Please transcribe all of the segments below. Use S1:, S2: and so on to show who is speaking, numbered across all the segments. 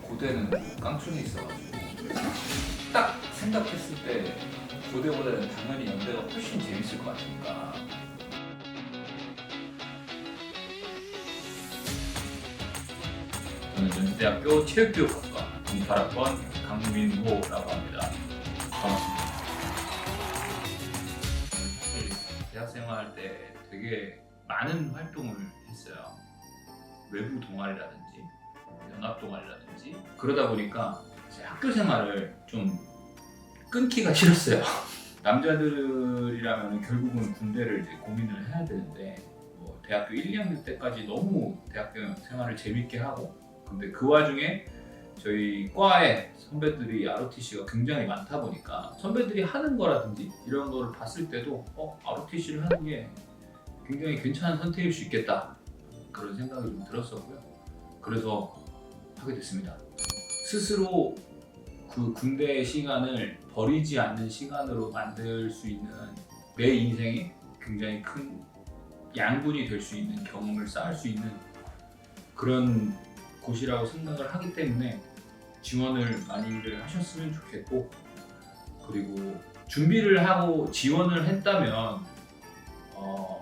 S1: 고대는 깡촌에 있어가지고 딱 생각했을 때 고대보다는 당연히 연대가 훨씬 재밌을 것 같으니까. 저는 연세대학교 체육교육학과 08학번 강민호라고 합니다. 반갑습니다. 대학생활 때 되게 많은 활동을 했어요. 외부 동아리라든지 연합 동아리라든지. 그러다 보니까 제 학교 생활을 좀 끊기가 싫었어요. 남자들이라면 결국은 군대를 이제 고민을 해야 되는데 뭐 대학교 1, 2학년 때까지 너무 대학교 생활을 재밌게 하고, 근데 그 와중에 저희 과에 선배들이 ROTC가 굉장히 많다 보니까 선배들이 하는 거라든지 이런 거를 봤을 때도 ROTC를 하는 게 굉장히 괜찮은 선택일 수 있겠다, 그런 생각이 좀 들었었고요. 그래서 하게 됐습니다. 스스로 그 군대의 시간을 버리지 않는 시간으로 만들 수 있는, 내 인생에 굉장히 큰 양분이 될 수 있는 경험을 쌓을 수 있는 그런 곳이라고 생각을 하기 때문에 지원을 많이들 하셨으면 좋겠고, 그리고 준비를 하고 지원을 했다면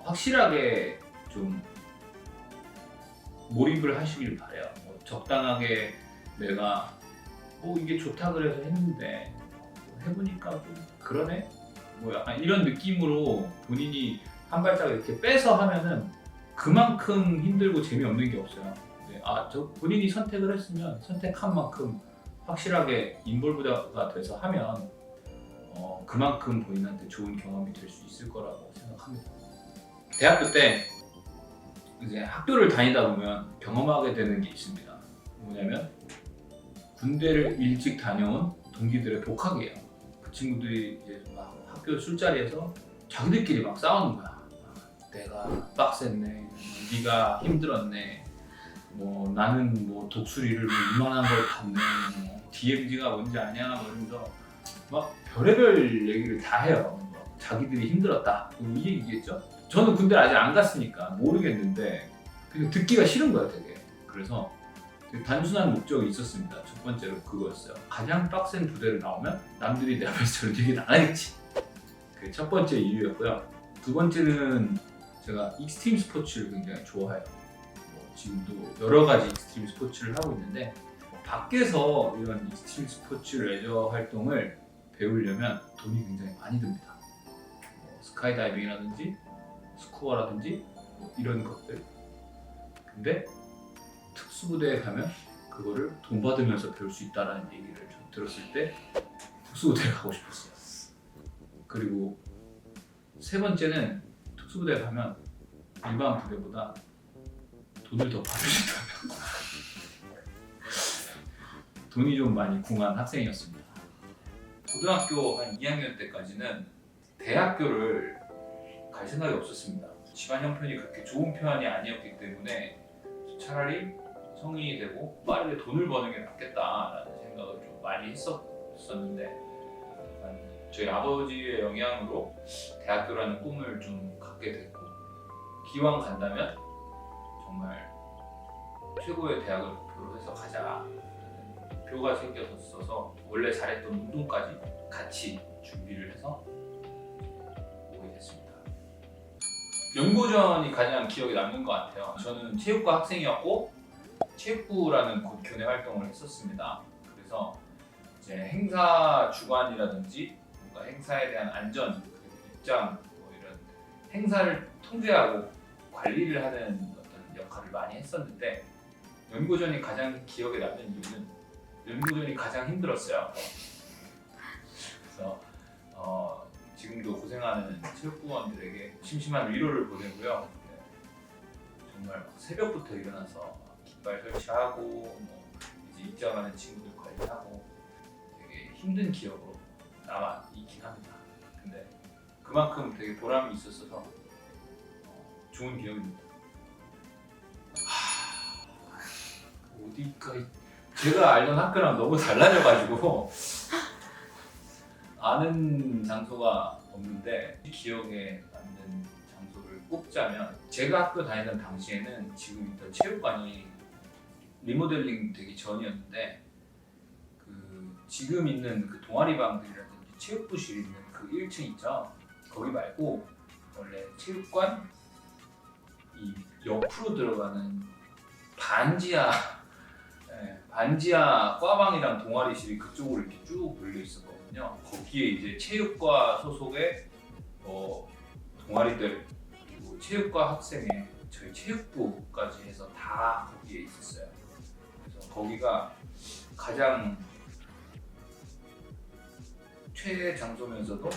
S1: 확실하게 좀 몰입을 하시길 바래요. 적당하게 내가 이게 좋다 그래서 했는데 해보니까 좀 그러네? 약간 이런 느낌으로 본인이 한 발짝 이렇게 빼서 하면은 그만큼 힘들고 재미없는 게 없어요. 본인이 선택을 했으면 선택한 만큼 확실하게 인볼브가 돼서 하면 그만큼 본인한테 좋은 경험이 될 수 있을 거라고 생각합니다. 대학교 때 이제 학교를 다니다 보면 경험하게 되는 게 있습니다. 뭐냐면 군대를 일찍 다녀온 동기들의 복학이에요. 그 친구들이 이제 막 학교 술자리에서 자기들끼리 막 싸우는 거야. 내가 빡셌네, 네가 힘들었네, 나는 독수리를 이만한 걸 봤네, DMZ가 뭔지 아냐, 이러면서 막 별의별 얘기를 다 해요. 자기들이 힘들었다, 이 얘기겠죠. 저는 군대를 아직 안 갔으니까 모르겠는데 그냥 듣기가 싫은 거야, 되게. 그래서 되게 단순한 목적이 있었습니다. 첫 번째로 그거였어요. 가장 빡센 부대를 나오면 남들이 내 앞에서 저런 얘기는 안 하겠지. 그게 첫 번째 이유였고요. 두 번째는 제가 익스트림 스포츠를 굉장히 좋아해요. 지금도 여러 가지 익스트림 스포츠를 하고 있는데, 밖에서 이런 익스트림 스포츠 레저 활동을 배우려면 돈이 굉장히 많이 듭니다. 스카이다이빙이라든지 스쿠버라든지 이런 것들. 근데 특수부대에 가면 그거를 돈 받으면서 배울 수 있다는 얘기를 좀 들었을 때 특수부대에 가고 싶었어요. 그리고 세 번째는 특수부대에 가면 일반 부대보다 돈을 더 받을 수 있다면 돈이 좀 많이 궁한 학생이었습니다. 고등학교 한 2학년 때까지는 대학교를 갈 생각이 없었습니다. 집안 형편이 그렇게 좋은 편이 아니었기 때문에 차라리 성인이 되고 빠르게 돈을 버는 게 낫겠다라는 생각을 좀 많이 했었는데, 저희 아버지의 영향으로 대학교라는 꿈을 좀 갖게 됐고, 기왕 간다면 정말 최고의 대학을 목표로 해서 가자. 목표가 생겼어서 원래 잘했던 운동까지 같이 준비를 해서 오게 됐습니다. 연고전이 가장 기억에 남는 것 같아요. 저는 체육과 학생이었고 체육부라는 교내 활동을 했었습니다. 그래서 이제 행사 주관이라든지 뭔가 행사에 대한 안전, 그리고 입장, 이런 행사를 통제하고 관리를 하는 어떤 역할을 많이 했었는데, 연고전이 가장 기억에 남는 이유는 연고전이 가장 힘들었어요. 그래서 지금도 고생하는 체육부원들에게 심심한 위로를 보내고요. 정말 새벽부터 일어나서 깃발 설치하고 이제 입장하는 친구들 관리하고 되게 힘든 기억으로 남아 있긴 합니다. 근데 그만큼 되게 보람이 있었어서 좋은 기억입니다. 어디가 제가 알던 학교랑 너무 달라져가지고 아는 장소가 없는데, 기억에 남는 장소를 꼽자면, 제가 학교 다니던 당시에는 지금 있던 체육관이 리모델링 되기 전이었는데 지금 있는 그 동아리방들이라든지 체육부실 있는 그 1층 있죠. 거기 말고 원래 체육관 이 옆으로 들어가는 반지하 반지하 과방이랑 동아리실이 그쪽으로 이렇게 쭉 몰려 있었거든요. 거기에 이제 체육과 소속의 동아리들 그리고 체육과 학생의 저희 체육부까지 해서 다 거기에 있었어요. 그래서 거기가 가장 최애 장소면서도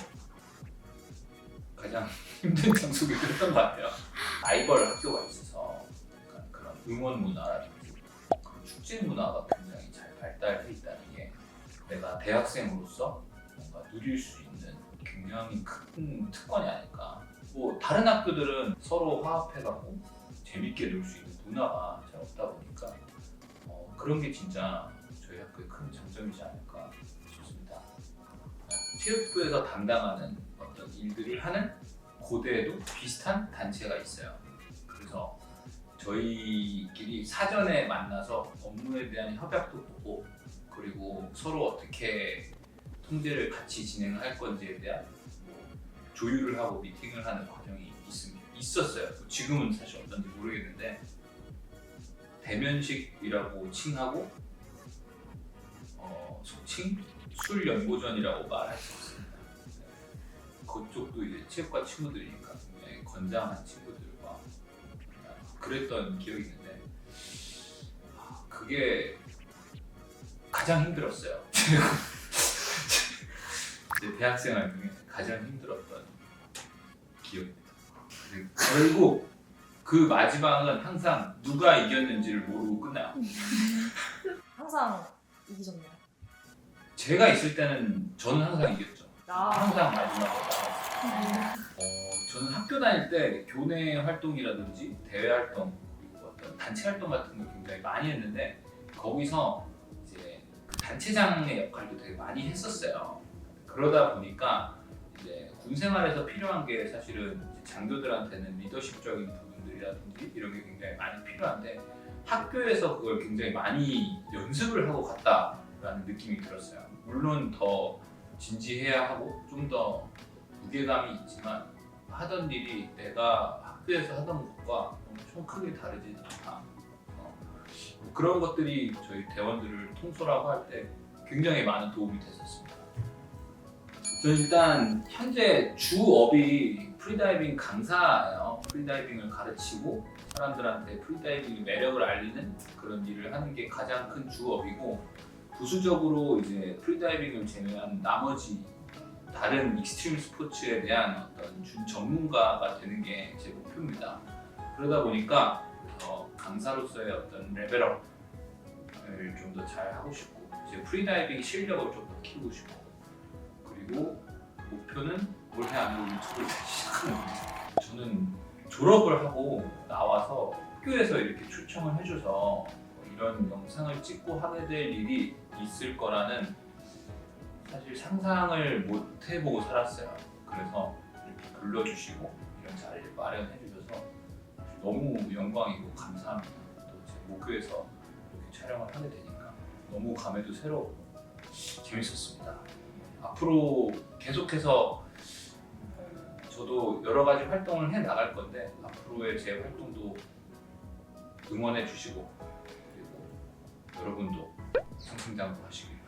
S1: 가장 힘든 장소가 됐던 것 같아요. 라이벌 학교가 있어서 약간 그런 응원 문화라든지 그런 축제 문화가 굉장히 잘 발달해 있다는 게 내가 대학생으로서 뭔가 누릴 수 있는 굉장히 큰 특권이 아닐까. 뭐 다른 학교들은 서로 화합해가고 재밌게 놀 수 있는 문화가 잘 없다 보니까 그런 게 진짜 저희 학교의 큰 장점이지 않을까 싶습니다. 체육부에서 담당하는 어떤 일들을 하는 고대에도 비슷한 단체가 있어요. 그래서 저희끼리 사전에 만나서 업무에 대한 협약도 보고 그리고 서로 어떻게 통제를 같이 진행할 건지에 대한 조율을 하고 미팅을 하는 과정이 있었어요. 지금은 사실 어떤지 모르겠는데 대면식이라고 칭하고 속칭 술연고전이라고 말할 수 있습니다. 그쪽도 이제 체육과 친구들이니까 굉장히 건장한 친구들과 그랬던 기억이 있는데 그게 가장 힘들었어요. 제 대학생활 중에 가장 힘들었던 기억입니다. 그리고 그 마지막은 항상 누가 이겼는지를 모르고 끝나요.
S2: 항상 이기셨나요?
S1: 제가 있을 때는 저는 항상 이겼죠.
S2: 아.
S1: 항상 마지막에 나갔어요. 저는 학교 다닐 때 교내 활동이라든지 대외 활동 그리고 어떤 단체 활동 같은 걸 굉장히 많이 했는데 거기서 이제 단체장의 역할도 되게 많이 했었어요. 그러다 보니까 이제 군 생활에서 필요한 게 사실은 이제 장교들한테는 리더십적인 부분들이라든지 이런 게 굉장히 많이 필요한데 학교에서 그걸 굉장히 많이 연습을 하고 갔다라는 느낌이 들었어요. 물론 더 진지해야 하고 좀 더 무게감이 있지만 하던 일이 내가 학교에서 하던 것과 엄청 크게 다르진 않다. 그런 것들이 저희 대원들을 통솔하고 할 때 굉장히 많은 도움이 됐었습니다. 저는 일단 현재 주업이 프리다이빙 강사예요. 프리다이빙을 가르치고 사람들한테 프리다이빙의 매력을 알리는 그런 일을 하는 게 가장 큰 주업이고 부수적으로 이제 프리다이빙을 제외한 나머지 다른 익스트림 스포츠에 대한 어떤 준 전문가가 되는 게 제 목표입니다. 그러다 보니까 강사로서의 어떤 레벨업을 좀 더 잘 하고 싶고 제 프리다이빙 실력을 좀 더 키우고 싶고 그리고 목표는 올해 안에 유튜브를 시작하는 겁니다. 저는 졸업을 하고 나와서 학교에서 이렇게 초청을 해줘서 이런 영상을 찍고 하게 될 일이 있을 거라는 사실 상상을 못 해보고 살았어요. 그래서 이렇게 불러주시고 이런 자리를 마련해 주셔서 너무 영광이고 감사합니다. 또 제 목교에서 이렇게 촬영을 하게 되니까 너무 감회도 새롭고 재밌었습니다. 앞으로 계속해서 저도 여러 가지 활동을 해 나갈 건데 앞으로의 제 활동도 응원해 주시고 그리고 여러분도 상승장구 하시길